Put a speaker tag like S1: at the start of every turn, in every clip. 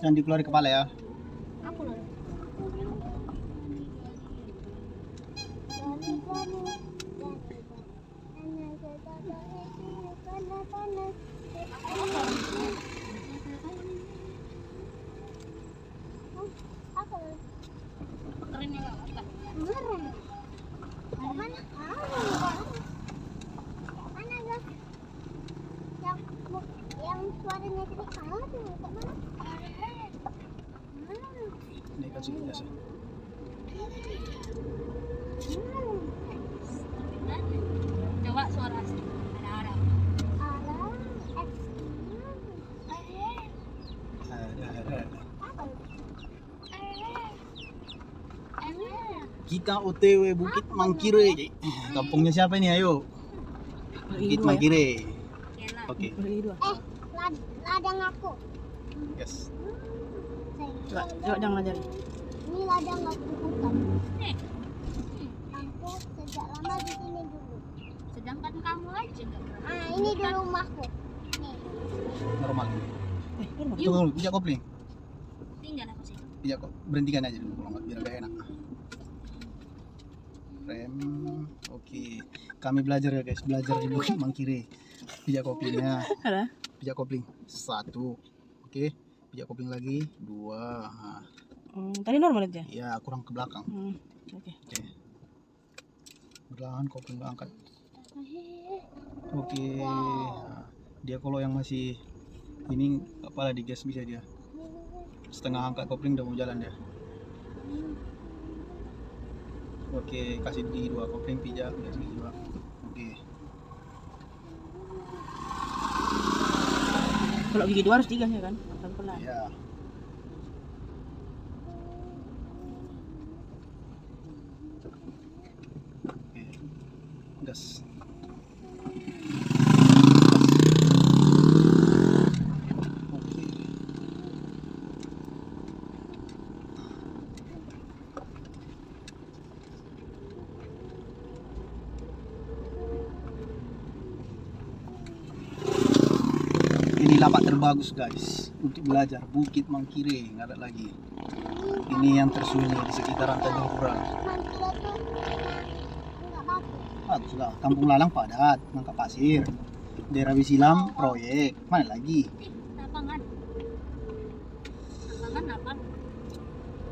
S1: Jangan dikeluarin kepala ya.
S2: Aku loh. Keren ya Kak?
S3: Keren. Mana? Mana guys? Yang suaranya jadi kalah tuh, kok mana?
S1: Ini kasih gas ya.
S2: Coba suara asli. Ada.
S1: Ada.
S3: Apa?
S1: Kita OTW Bukit Mangkire. Kampungnya siapa ini? Ayo. Bukit Mangkire. Oke.
S3: Ladang aku.
S1: Yes.
S4: Coba jangan ajarin.
S3: Ini ladang aku bukan. Aku sejak lama di sini dulu.
S2: Sedangkan kamu aja nggak pernah.
S3: Ah, ini di rumahku. Nih.
S1: Normal.
S4: Ini
S1: Tunggu, pijak kopling.
S2: Tinggal aku sih.
S1: Pijak kok. Berhentikan aja dulu kalau nggak biar gak enak. Rem. Oke. Kami belajar ya guys, belajar di Bukit Mangkire. Pijak koplingnya.
S4: ada.
S1: Pijak kopling 1. Oke. Pijak kopling lagi 2. Nah,
S4: Tadi normal aja.
S1: ya kurang ke belakang.
S4: Oke.
S1: Oke. Perlahan kopling angkat. Oke. Nah, dia kalau yang masih ini kepala digas bisa dia. Setengah angkat kopling udah mau jalan dia. Oke, kasih di 2 kopling pijak gas gigi 2. Oke.
S4: Kalau gigi 2 harus 3 ya kan? Pelan-pelan.
S1: Ya. Oke. Gas. Oke. Ini lapak terbagus guys untuk belajar, Bukit Mangkire, nggak ada lagi. Ini yang tersunyi di sekitaran Tanjung Pura.
S3: Mangkira tuh enggak bagus.
S1: Bagus lah, Kampung Lalang padat, ngangkat pasir. Daerah Wisilam proyek, mana lagi?
S2: Lapangan. Lapangan apa?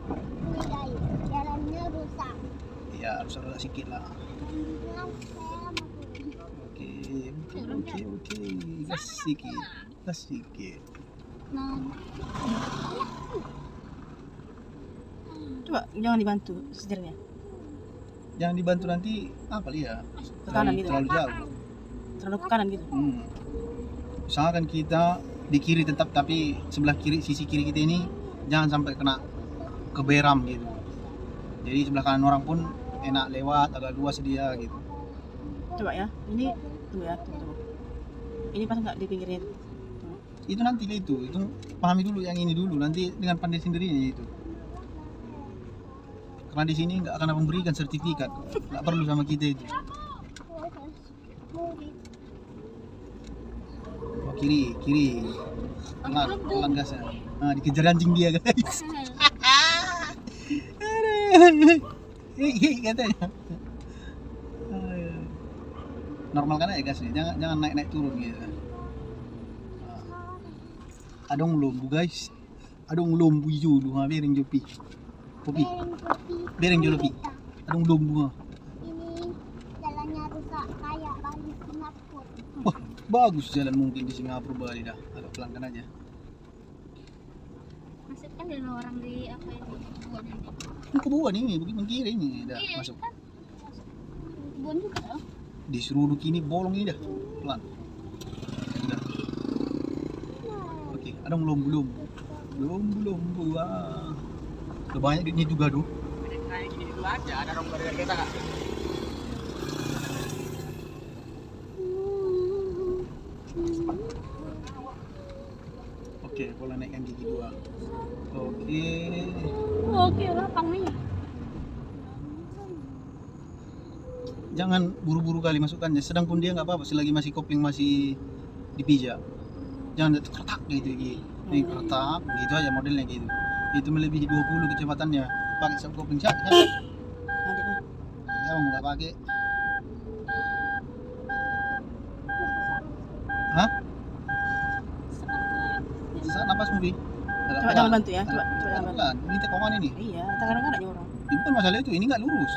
S3: Ini guys, jalannya rusak.
S1: Ya harus ada sedikit lah.
S3: Bilang saya lama turun.
S1: Oke, gas sedikit, gas sedikit.
S2: Nah,
S4: Coba jangan dibantu setirnya.
S1: Jangan dibantu nanti apa ya?
S4: Ke kanan gitu.
S1: Terlalu jauh.
S4: Terlalu ke kanan gitu.
S1: Usahakan kita di kiri tetap, tapi sebelah kiri, sisi kiri kita ini jangan sampai kena ke beram gitu. Jadi sebelah kanan orang pun enak lewat, agak luas dia gitu.
S4: Coba ya. Ini tunggu ya, tunggu. Ini pas nggak di pinggirnya itu.
S1: Itu nanti itu pahami dulu yang ini dulu, nanti dengan pandai sendirinya itu. Karena di sini nggak akan memberikan sertifikat, nggak perlu sama kita itu. Oh, kiri, pelan gasnya. Nah, dikejar anjing dia guys. Katanya. Normal kan ya gasnya, jangan naik turun gitu. Adong lombu guys, adong lombu hijau dulu, biarin jopi, kopi, biarin jopi, adong lombu.
S3: Ini jalannya rusak kayak Bali Singapura.
S1: Wah, bagus jalan mungkin di Singapura Bali dah, agak pelan aja.
S2: masih kan ada orang di apa ini? Kebun ini.
S1: Ini kebun ini, Bukit Mangkire ini dah
S2: Iya,
S1: masuk.
S2: kan? Kebun juga loh.
S1: Diseruduk ini bolong ini dah, pelan. Udah. Oke, adong lombu. Wah. Udah banyak duitnya juga tuh.
S5: Kayak gini dulu aja, ada nomor kita nggak?
S1: Oke, boleh naikkan gigi 2. Oke.
S2: Oke, lapang nih.
S1: Jangan buru-buru kali masukkannya, sedang pun dia nggak apa-apa selagi masih kopling masih dipijak. Jangan tertak gitu. Nih pertap, gitu aja modelnya gitu. Itu melebihi 20 kecepatannya. Pakai subcopling shot kan?
S4: Adik lah.
S1: Ya nggak pakai. Hah? Sesak napas movie.
S4: Coba jangan bantu ya. Coba jangan bantu.
S1: Pelan. Ini tekongan ini.
S4: Iya, tangan kan ada orang.
S1: Ini bukan masalah itu, ini nggak lurus.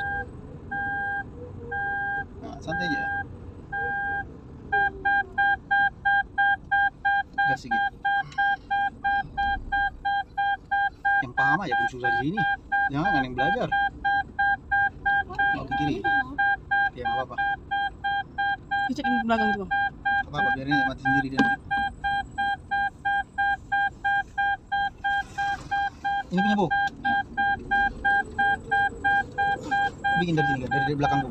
S1: Nah, santai aja. Gas sedikit. Yang paham aja pun susah di sini. Jangan yang belajar. Mau ke kiri. Ya nggak apa-apa.
S4: Cek di belakang itu, Bang.
S1: Nggak apa-apa, biarin dia mati sendiri dia nanti. Ini punya Bu. Bikin dari sini kan, dari belakang Bu.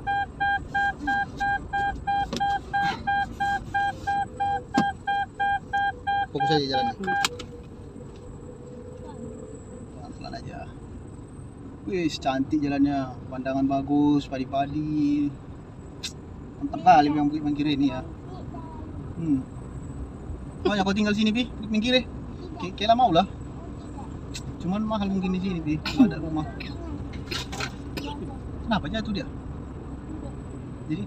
S1: Fokus aja jalannya. Pelan-pelan aja. Wih, cantik jalannya, pandangan bagus, padi-padi. Mantap kali yang mangkir ini ya. Oh ya kau tinggal sini Pi, mangkir. Kela mau lah. Cuman mahal mungkin di sini Pi, nggak ada rumah. Kenapa jatuh dia? Jadi,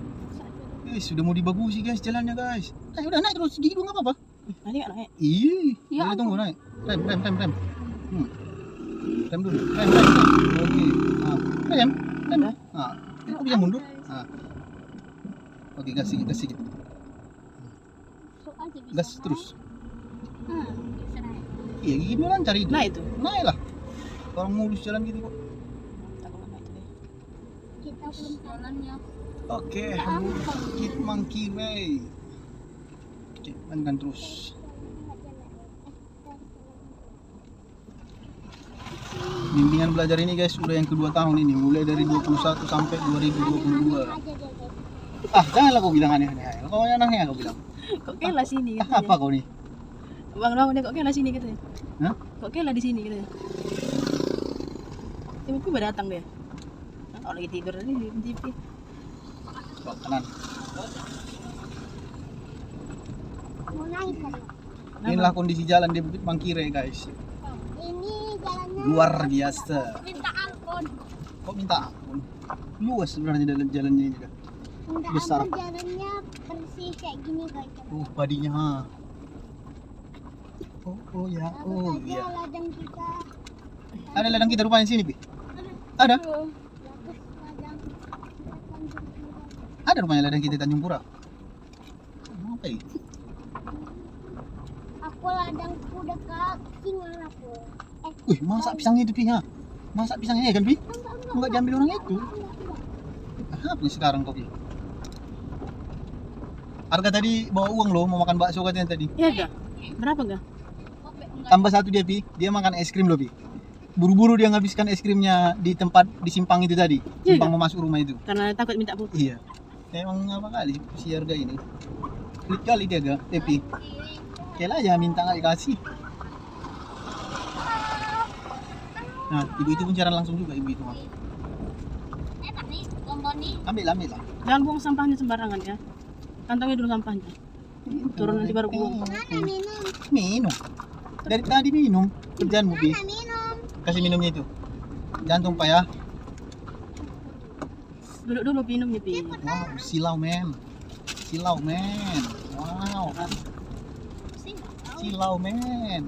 S1: sudah mau dibagusi guys jalannya guys. Udah naik terus, gigi dulu nggak apa-apa.
S4: Nanti nggak naik.
S1: Iya,
S2: Ya
S1: boleh tunggu naik. Rem. Rem dulu. Rem. Oke. Rem. Kok bisa mundur? Oke, gas sedikit.
S2: Masuk aja bisa
S1: Gas
S2: naik.
S1: terus.
S2: Bisa naik.
S1: Iya, gigi dulu lancar itu.
S4: Nah itu.
S1: Naik lah. Orang mulus jalan gitu kok.
S4: Takut nggak naik tadi.
S3: Kita belum
S2: Jalannya.
S1: Oke, Bukit Mangkire. Oke, lanjutkan terus. Bimbingan belajar ini guys udah yang kedua tahun ini, mulai dari 21 sampai 2022. Janganlah kau bilang aneh-aneh. Kau aneh kau bilang.
S4: Kok kela sini gitu
S1: Apa kau nih?
S4: Bang Lawan dia kok kela sini gitu ya.
S1: Hah?
S4: Kok kela di sini gitu ya. Tiba-tiba datang dia. Kalau lagi tidur tadi di TV.
S1: Belok kanan.
S3: mau naik kan?
S1: Inilah kondisi jalan di Bukit Mangkire guys.
S3: Ini jalannya
S1: Luar biasa.
S2: Minta ampun.
S1: Kok minta ampun? Luas sebenarnya jalannya ini juga.
S3: enggak
S1: besar.
S3: apa jalannya bersih kayak gini guys.
S1: Padinya. Oh ya. Oh
S3: Bagus
S1: iya.
S3: aja ladang kita.
S1: Ada ladang kita rupanya sini, Pi. Ada?
S3: Bagus ladang kita.
S1: Ada rupanya ladang kita di Tanjung Pura. Apa ini?
S3: Aku ladangku dekat singan aku.
S1: Wih, masak pisangnya itu, Pi, ha? Masak pisangnya ya kan, Pi? Enggak diambil orang itu. Apa nih sekarang kau, Pi? Harga tadi bawa uang loh, mau makan bakso katanya tadi.
S4: Iya enggak? Berapa enggak?
S1: Tambah satu dia, Pi. Dia makan es krim loh, Pi. Buru-buru dia ngabiskan es krimnya di tempat di simpang itu tadi.
S4: Iya,
S1: Simpang mau masuk rumah itu.
S4: Karena takut minta putih.
S1: Iya. Emang apa kali si harga ini. Pelit kali dia gak, Pi. Kela aja minta nggak dikasih. Nah, ibu itu pun cara langsung juga ibu itu mah.
S2: Enak nih, bonbon nih.
S1: Ambil lah.
S4: Jangan buang sampahnya sembarangan ya. Kantongnya dulu sampahnya. Turun nanti baru buang.
S3: Mana minum?
S1: Minum. Dari tadi minum. Kerjaanmu, Pi.
S3: Mana minum?
S1: Kasih minumnya itu. Jangan tumpah ya.
S4: Duduk dulu minumnya, Pi.
S1: Wow, silau men. Wow. Silau men.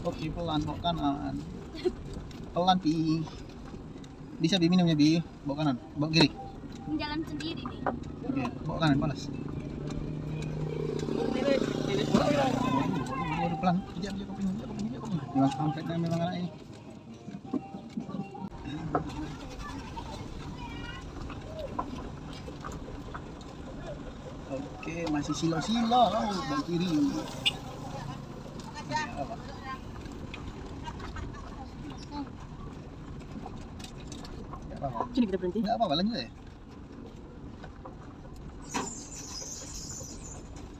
S1: Oke, pelan bawa kanan. Pelan, Pi. Bisa Bi minumnya, Bi. Bawa kanan, bawa kiri.
S2: Jalan sendiri nih.
S1: Oke, bawa kanan balas. Waduh, pelan. Pijak kopi. Memang kampretnya memang anak ini. Oke, masih silau bang kiri. Nggak apa-apa.
S4: Sini kita berhenti.
S1: Nggak apa-apa, lanjut ya.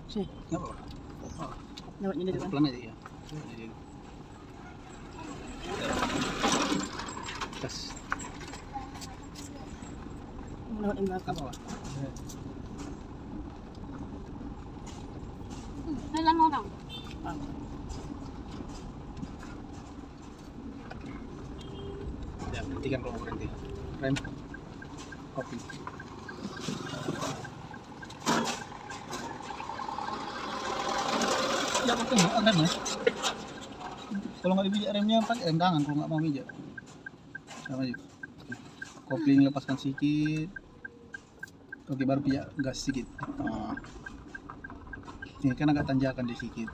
S4: Sini.
S1: Nggak apa-apa.
S4: Lewatnya dia depan.
S1: Pelan aja ya. Gas.
S4: Lewat yang belakang.
S1: Apa?
S2: Jalan orang.
S1: matikan kalau berhenti. Rem. Kopi. Ya pakai rem ya. Kalau nggak dipijak remnya pakai rem tangan kalau nggak mau pijak. Sama juga. Kopling lepaskan sedikit. Oke, baru pijak gas sedikit. Nah. Ini kan agak tanjakan di sedikit.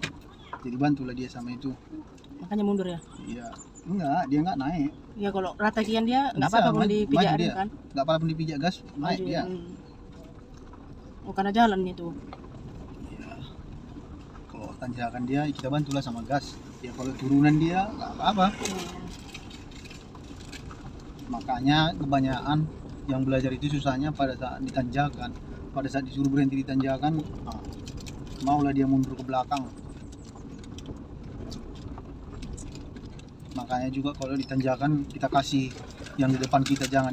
S1: Jadi bantulah dia sama itu.
S4: Makanya mundur ya.
S1: Iya. Enggak, dia enggak naik.
S4: Ya kalau rata kian dia nggak
S1: Bisa,
S4: apa-apa pun
S1: maju
S4: dipijak
S1: dia.
S4: kan.
S1: Enggak apa-apa pun dipijak gas, naik
S4: Maju,
S1: dia.
S4: Oh karena jalan itu.
S1: Iya. Kalau tanjakan dia kita bantulah sama gas. Ya kalau turunan dia enggak apa-apa. Makanya kebanyakan yang belajar itu susahnya pada saat ditanjakan. Pada saat disuruh berhenti di tanjakan, maulah dia mundur ke belakang. Makanya juga kalau ditanjakan kita kasih yang di depan kita jangan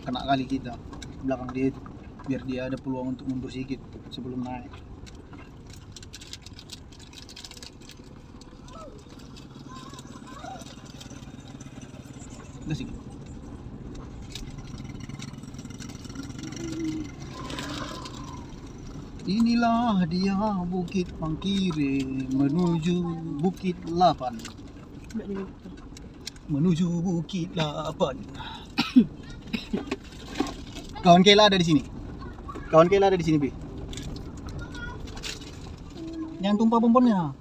S1: kena kali kita belakang dia itu, biar dia ada peluang untuk mundur sedikit sebelum naik. Udah sedikit. Inilah dia Bukit Mangkire menuju Bukit 8. Menuju Bukit 8. Kawan Kela ada di sini. Kawan Kela ada di sini, Bi. Jangan tumpah bombolnya.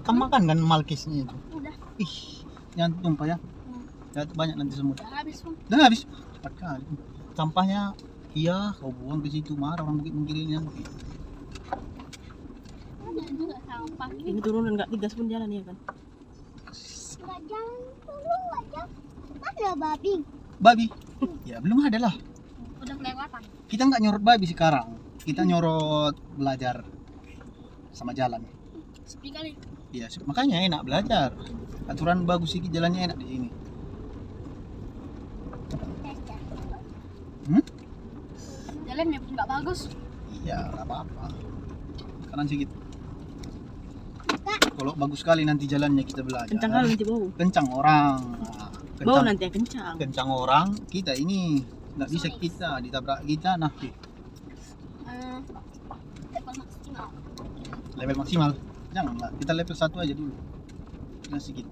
S1: Kamu makan kan malkisnya itu?
S2: Udah.
S1: Ih, jangan tumpah ya. Ya, banyak nanti semut.
S2: Udah habis pun.
S1: Udah habis. Cepat kali. Sampahnya iya, kau buang ke situ, marah orang Bukit Mangkire ini.
S2: Ada juga sampah.
S4: Ini turunan nggak digas pun jalan ya kan.
S3: Nggak jalan dulu aja. Mana babi?
S1: Babi. Ya belum ada lah.
S2: Udah kelewatan.
S1: Kita nggak nyorot babi sekarang. Kita nyorot belajar sama jalan.
S2: Sepi kali.
S1: Iya, makanya enak belajar. Aturan bagus sih, jalannya enak di sini. Hmm?
S2: Jalannya pun nggak bagus.
S1: Iya, nggak apa-apa. Kanan sedikit. Kalau bagus sekali nanti jalannya kita belajar.
S4: Kencang kali nanti bau.
S1: Kencang orang. Nah,
S4: Bau nanti yang kencang.
S1: kencang orang, kita ini nggak bisa kita ditabrak kita. Nah,
S2: Level maksimal.
S1: level maksimal. Janganlah, kita level 1 aja dulu. Nah, sedikit.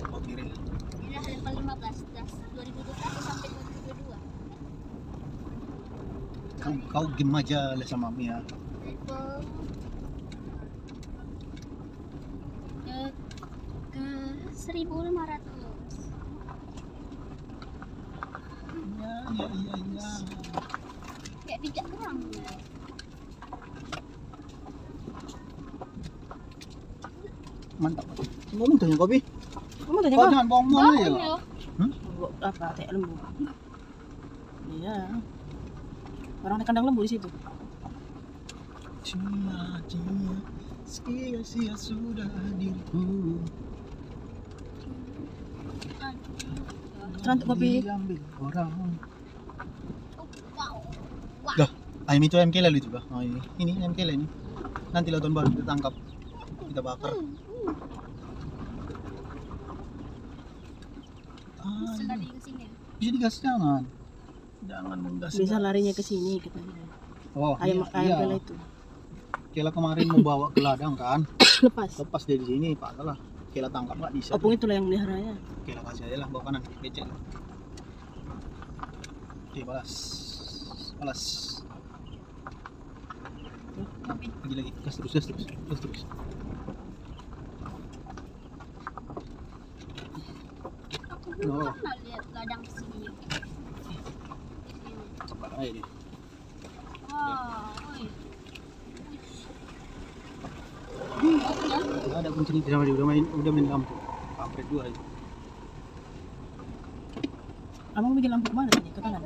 S1: Oh, kiri.
S2: Ini level 15 das 2021 sampai 2022.
S1: Kau game aja lah sama Mia.
S2: Level ke 1500.
S1: Ya.
S2: Kayak pijak orang.
S1: Mantap. Mau mintanya kopi?
S4: Kamu tanya
S1: Kau
S4: kok?
S1: jangan bohong aja.
S2: Baunya
S1: Lah.
S2: loh.
S4: Apa? Teh lembu. Iya. Orang di kandang lembu di situ.
S1: Sia-sia sudah diriku.
S4: Cantik kopi.
S1: Diambil orang.
S2: Wow.
S1: Dah, ayam itu ayam kelel itu dah. Oh, ini ayam kelel ini. Nanti lah tahun baru kita tangkap, kita bakar.
S2: Bisa lari ke sini.
S1: Bisa digas jangan menggas.
S4: Bisa larinya ke sini katanya.
S1: Oh,
S4: Ayam
S1: iya.
S4: kela itu.
S1: Kela kemarin mau bawa ke ladang kan,
S4: Lepas.
S1: lepas dia di sini, Pak lah. Kela tangkap nggak bisa.
S4: Opung itulah yang meliharanya.
S1: Kela kasih aja lah bawa kanan, becek. Oke, balas. Lagi, gas terus.
S2: Aku belum
S1: Oh.
S2: pernah lihat ladang ke sini.
S1: Cepat aja nih.
S2: Wah,
S1: Nggak ada kunci sama dia udah main lampu. Kampret dua aja.
S4: Abang bikin lampu kemana tadi? Ke kanan?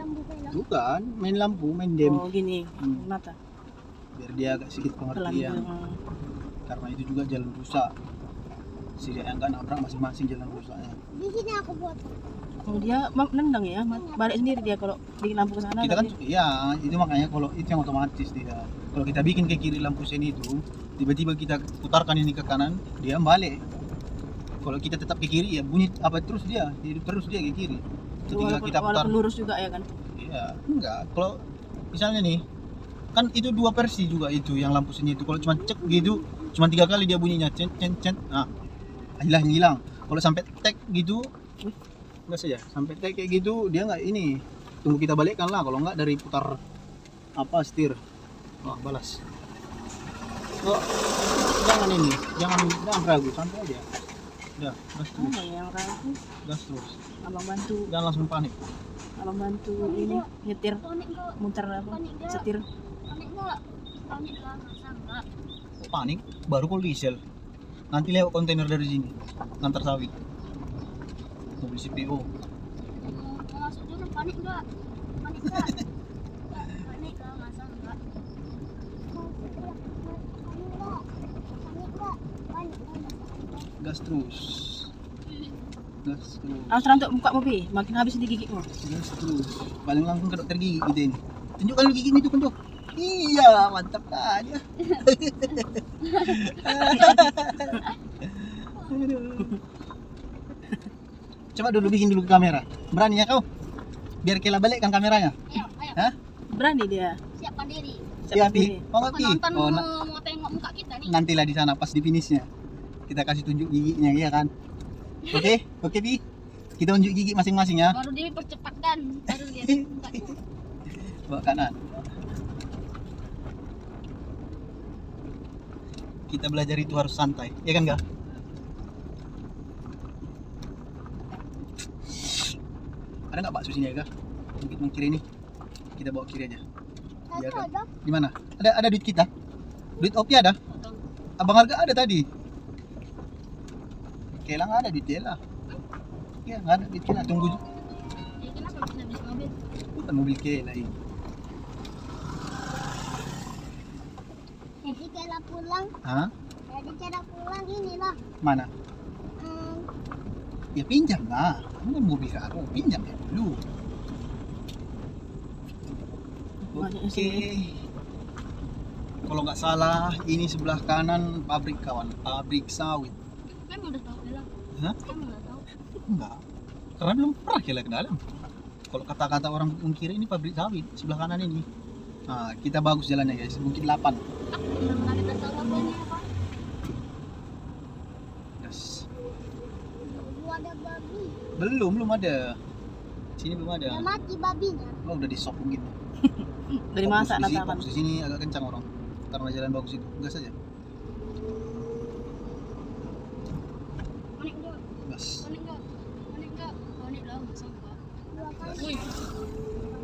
S1: Bukan, main lampu, main dem.
S4: Oh gini, mata.
S1: Biar dia agak sedikit
S4: Pelan.
S1: pengertian. Karena itu juga jalan rusak. Si dia yang nggak nabrak masing-masing jalan rusaknya.
S3: Di sini aku buat.
S4: Oh, dia nendang ya, balik sendiri dia kalau di lampu ke sana.
S1: Kita kan
S4: tapi-
S1: ya itu makanya kalau itu yang otomatis tidak. Kalau kita bikin ke kiri lampu seni itu, tiba-tiba kita putarkan ini ke kanan, dia balik. Kalau kita tetap ke kiri ya bunyi apa terus dia, hidup terus dia ke kiri. Ketika
S4: walaupun,
S1: kita putar,
S4: walaupun lurus juga ya kan.
S1: iya enggak. Kalau misalnya nih, kan itu dua versi juga itu yang lampu seni itu. Kalau cuma cek gitu, cuma 3 kali dia bunyinya cen cen cen. Nah, hilang. Kalau sampai tek gitu, enggak saja. Sampai tek kayak gitu dia nggak ini. Tunggu kita balikkan lah. Kalau nggak dari putar apa setir. Wah, balas. Kok jangan ini, jangan ragu, santai aja. Udah, gas terus,
S4: Oh, yang ragu.
S1: gas terus.
S4: Abang bantu,
S1: Jangan langsung panik.
S4: abang bantu ini nyetir,
S2: Panik enggak?
S4: muter apa? Setir.
S2: Panik enggak? Panik lah, masa enggak?
S1: Kok panik? Baru kalau diesel. Nanti lewat kontainer dari sini, ngantar sawit. Mobil CPO.
S2: Mau masuk jurang, panik enggak? Panik enggak? Enggak, panik lah, masa enggak?
S1: Gas terus. Gas terus.
S4: Austra untuk buka mobil, makin habis di gigimu.
S1: Gas terus. Paling langsung ke dokter gigi kita ini. Tunjukkan lu gigi itu tunjuk. Iya, mantap aja. Coba dulu bikin dulu ke kamera. Berani ya kau? Biar Kela balikkan kameranya.
S2: Ayo, ayo,
S1: Hah?
S4: Berani dia.
S2: siapkan diri.
S4: Siapa
S1: Pi?
S4: diri?
S1: Mau nggak Pi?
S2: Penonton
S1: Oh,
S2: mau tengok muka kita nih.
S1: nantilah di sana pas di finishnya. Kita kasih tunjuk giginya, iya kan? Oke, oke Pi. Kita unjuk gigi masing-masing ya.
S2: Baru dia percepatkan, baru lihat muka kita.
S1: Bawa kanan. Kita belajar itu harus santai, ya kan Kak? Ada nggak bakso sini ya Kak? Mungkin mau kiri nih. Kita bawa kiri aja. Iya kan? Di mana? Ada duit kita? Duit Opi ada? Abang Harga ada tadi. Kela nggak ada duit Kela. Ya nggak ada duit Kela. Tunggu.
S2: Ya kenapa bisa beli mobil?
S1: Bukan mobil Kela ini.
S3: Jadi cara pulang,
S1: Hah?
S3: jadi cara pulang inilah.
S1: Mana?
S3: Hmm,
S1: Ya pinjam lah. Kamu kan mobil karo, pinjam ya dulu.
S4: Banyak
S1: Oke.
S4: sini.
S1: Kalau nggak salah, ini sebelah kanan pabrik kawan, pabrik sawit.
S2: Kan udah tahu bilang.
S1: Hah?
S2: Kan udah tahu.
S1: Enggak, karena belum pernah Kela ke dalam. Kalau kata-kata orang mengkira ini pabrik sawit sebelah kanan ini. Nah, kita bagus jalannya guys, Bukit 8.
S2: Aku belum ada tahu apa ini apa.
S1: Yes.
S3: dulu ada babi.
S1: Belum ada. Sini belum ada.
S3: Udah mati babinya.
S1: Oh, udah di sop mungkin.
S4: Dari masa
S1: Fokus di sini,
S4: natapan.
S1: fokus di sini agak kencang orang. Karena jalan bagus itu. Gas aja.
S2: Panik enggak?
S1: Gas.
S2: Panik enggak? Panik enggak? Panik lah, masa enggak?
S3: Dua kali.
S2: Wih,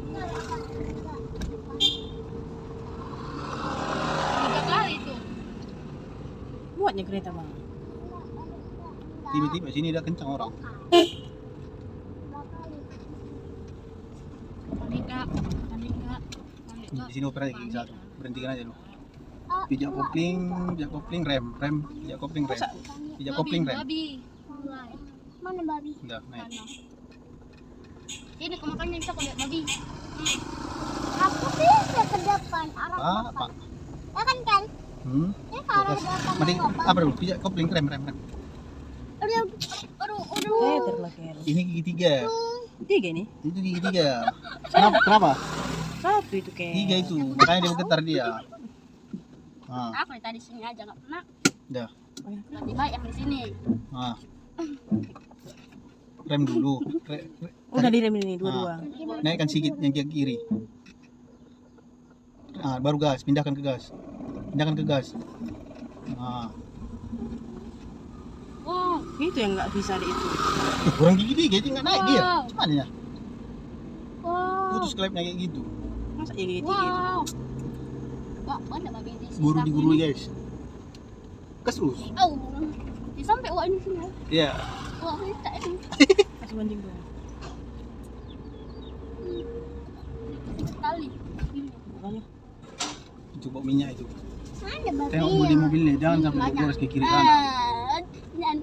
S3: Enggak, enggak, enggak.
S2: 3 kali tuh.
S4: Muatnya kereta bang.
S1: Tiba-tiba sini udah kencang orang.
S3: Dua kali.
S2: Panik enggak? Panik enggak? Panik enggak?
S1: Di sini operasi gigi satu. Berhentikan aja lu.
S3: Oh,
S1: Pijak kopling, rem, pijak kopling, rem. Pijak kopling, rem.
S2: Babi.
S3: mulai. Mana babi?
S1: Udah, naik.
S2: Mana? Ini kemakannya bisa kau lihat babi.
S3: Aku bisa ke depan arah
S1: Apa?
S3: depan. Ya kan? Ya ke arah depan.
S1: Mending apa dulu? Pijak kopling, rem.
S3: Udah,
S4: Eh terlakir.
S1: Ini gigi 3.
S4: 3 ini.
S1: Itu gigi 3. Kenapa?
S4: Satu itu kayak.
S1: 3 itu. Makanya dia bergetar dia. Nah,
S2: Aku dari tadi sini aja nggak pernah.
S1: udah.
S2: Tiba-tiba yang di sini.
S1: Nah. Rem dulu.
S4: Udah direm ini dua-dua.
S1: Naikkan sedikit yang ke kiri. Nah, baru gas, pindahkan ke gas. Pindahkan ke gas. Nah,
S2: Wow.
S4: Itu yang nggak bisa di itu.
S1: kurang gigi 3 jadi nggak naik dia.
S2: Wow.
S1: Gimana ya?
S2: Wow.
S1: Putus klepnya kayak gitu.
S4: Masa ya gitu?
S2: Wow. Wah, banyak babi di sini.
S1: Guru digurui guys. Gas terus.
S2: Oh. Dia sampai wah ini sini.
S1: Iya.
S2: Wah, ini tak ini.
S4: Kasih banting dong.
S2: Sekali.
S4: Makanya.
S1: Itu bawa minyak itu.
S3: ada babi.
S1: Tengok bodi mobilnya, jangan sampai
S2: banyak.
S1: boros ke kiri kanan.
S2: Dan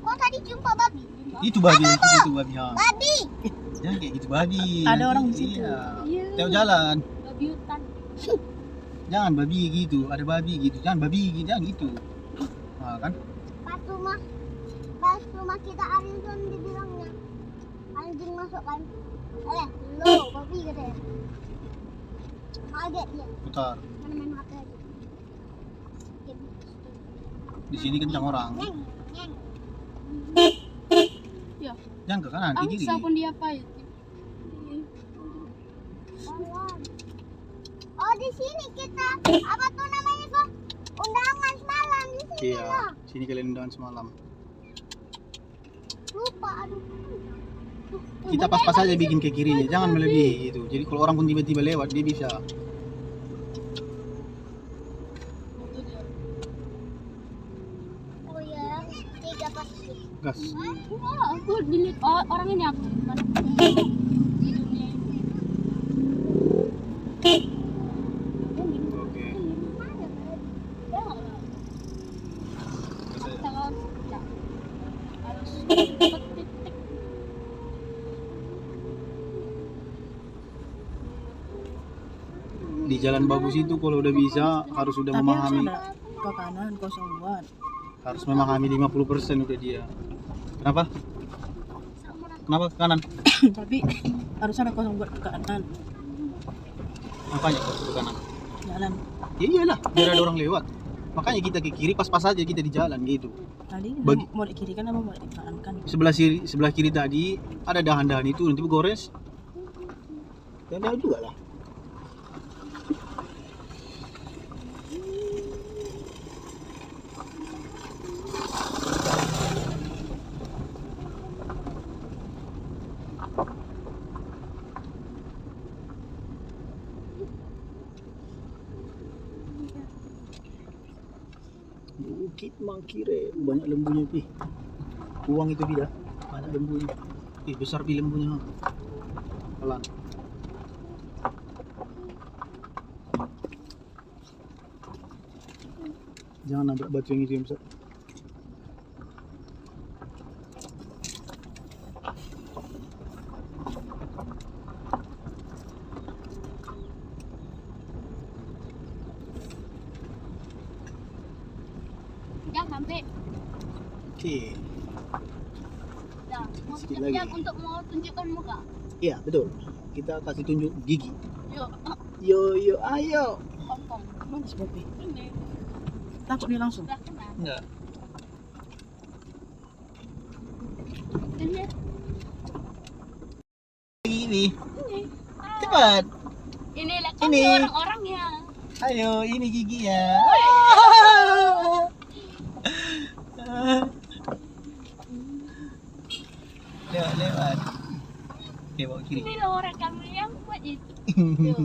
S3: Kok tadi jumpa babi?
S1: Itu babi, itu babi ha.
S3: Babi.
S1: Jangan kayak gitu babi.
S4: Ada
S1: Nanti-
S4: orang di situ.
S1: Iya.
S2: Iya.
S1: Tengok jalan.
S2: Babi hutan.
S1: Jangan babi gitu, ada babi gitu. Jangan babi gitu, jangan gitu. Nah, kan?
S3: Pas rumah kita Arizon dibilangnya anjing masuk kan. Lo babi katanya. Kaget dia.
S1: Putar.
S3: Mana main HP aja.
S1: Di sini kencang orang.
S3: Neng, neng.
S2: Ya.
S1: Jangan ke kanan, ke kiri.
S2: Angsa pun diapain?
S3: Lawan. Oh di sini kita apa tuh namanya kok? Undangan semalam di sini
S1: Iya,
S3: loh.
S1: sini kalian undangan semalam.
S3: Lupa aduh.
S1: Kita pas-pas aja bikin ke kiri nih, jangan melebihi gitu. Jadi kalau orang pun tiba-tiba lewat, dia bisa.
S3: Oh ya, 3 pasti.
S1: Gas.
S2: Wah, aku dilihat orang ini aku.
S1: Oke. Di jalan bagus itu kalau udah bisa harus sudah
S4: Tapi harus
S1: memahami.
S4: ada ke kanan kosong buat.
S1: Harus memahami 50% udah dia. Kenapa? Kenapa ke kanan?
S4: Tapi harus ada kosong buat ke kanan
S1: Makanya kok ke kanan.
S4: jalan.
S1: Ya iyalah, biar ada orang lewat. Makanya kita ke kiri pas-pas aja kita di jalan gitu.
S4: Tadi
S1: Bagi-
S4: mau di kiri kan apa mau di kanan kan?
S1: Sebelah kiri tadi ada dahan-dahan itu nanti gores. Ya ada juga lah. Bukit Mangkire, banyak lembunya pi. Uang itu dah, banyak lembunya. Besar pi lembunya. Pelan. Jangan nabrak batu yang itu yang besar.
S2: Udah sampai.
S1: Oke.
S2: Dah. Mau
S1: Sedikit
S2: siap-siap
S1: lagi.
S2: untuk mau tunjukkan muka.
S1: Iya betul. Kita kasih tunjuk gigi.
S2: Yuk,
S1: Yo ayo.
S2: kompong.
S4: Mana si Bobi?
S2: Ini
S4: Tangkap dia langsung.
S2: udah kenal.
S1: Enggak.
S2: Ini.
S1: Ini.
S2: Ini.
S1: Cepat.
S2: Ini lah
S1: Ini.
S2: orang-orangnya.
S1: Ayo, ini giginya. Lewat. Oke, bawa kiri.
S2: Ini loh orang kami yang buat itu. Yuk.